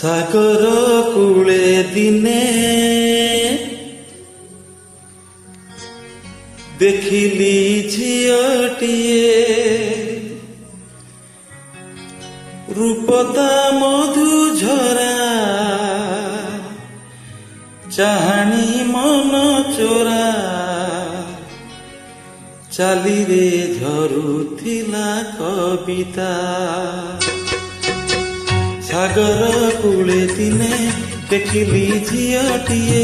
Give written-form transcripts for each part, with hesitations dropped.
ସାଗର କୂଳେ ଦିନେ ଦେଖିଲି ଝିଅଟିଏ, ରୂପତା ମଧୁଝରା, ଚାହାଣୀ ମନ ଚୋରା, ଚାଲିରେ ଝରୁଥିଲା କବିତା। ସାଗର କୂଳେ ଦିନେ ଦେଖିଲି ଝିଅଟିଏ,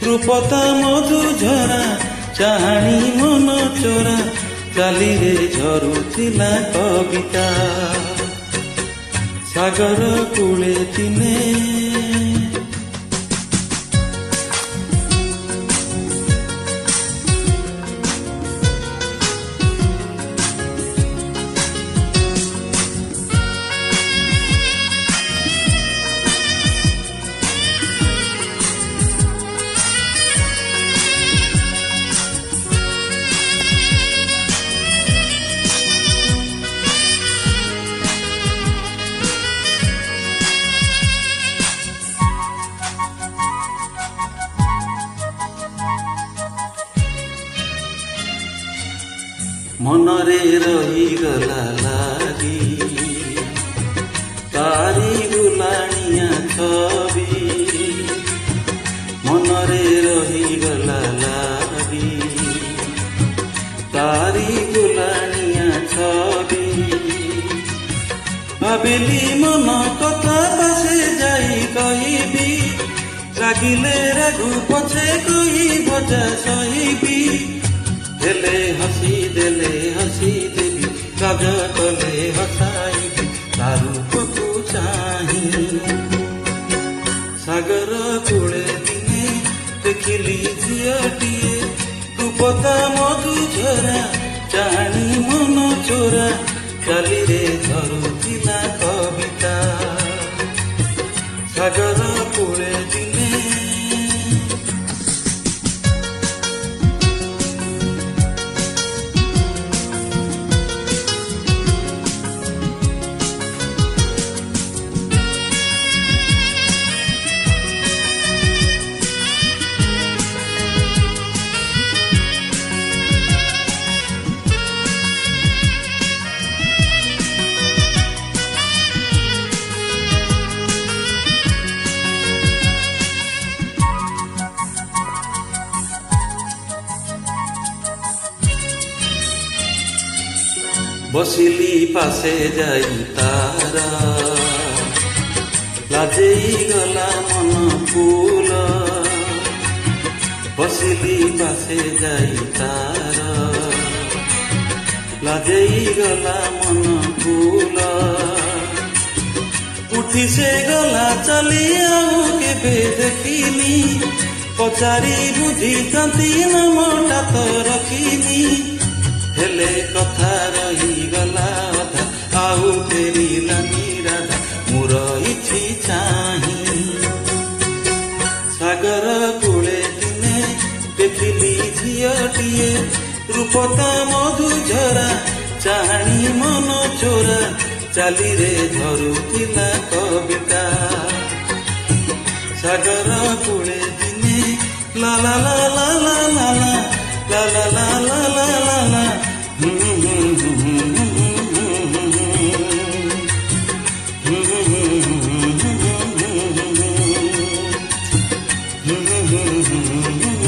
ରୂପତା ମଧୁଝରା, ଚାହାଣୀ ମନ ଚୋରା, ଚାଲିରେ ଝରୁଥିଲା କବିତା। ସାଗର କୂଳେ ଦିନେ ମନରେ ରହିଗଲା ଲାଗି ତାରି ବୁଲାଣିଆ ଛବି, ମନରେ ରହିଗଲା ଲାଗି ତାରି ବୁଲାଣିଆ ଛବି। ଭାବିଲି ମନ କଥା ପାଶେ ଯାଇ କହିବି, ରାଗିଲେ ରାଗୁ ପଛେ କହି ଭଜା ସହିବି। ଦେଲେ ହସି ଦେଲେ ହସି ଦେବି, ରାଜ କଲେ ହସାଇବି, ତା ରୂପକୁ ଚାହିଁ। ସାଗର କୂଳେ ଦିନେ ଦେଖିଲି ଝିଅଟିଏ, ରୂପତା ମଧୁଝରା, ଚାହାଣୀ ମନ ଚୋରା, ଚାଲିରେ ଝରୁଥିଲା କବିତା। ସାଗର କୂଳେ ଦିନେ ବସିଲି ପାଶେ ଯାଇ ତାର, ଲାଜେଇ ଗଲା ମନ ଫୁଲ। ବସିଲି ପାଶେ ଯାଇ ତାର, ଲାଜେଇ ଗଲା ମନ ଫୁଲ। ଉଠି ସେ ଗଲା ଚାଲି ଆଉ କେବେ ଦେଖିନି, ପଚାରି ବୁଝିଥାନ୍ତି ନାମଟା ତ ରଖିନି। ହେଲେ କଥା ରହିଗଲା ଅଧା, ଆଉ ଫେରିଲାନି ରାଧା, ମୁଁ ରହିଛି ଚାହିଁ। ସାଗର କୂଳେ ଦିନେ ଦେଖିଲି ଝିଅଟିଏ, ରୂପତା ମଧୁଝରା, ଚାହାଣୀ ମନ ଚୋରା, ଚାଲିରେ ଝରୁଥିଲା କବିତା। ସାଗର କୂଳେ ଦିନେ ଲା ଲା ଲା ଲା ଲା ଲା ଲା ଲା ଲା ଲା ଲା ଲା ଲା ଲା। Mm-hmm.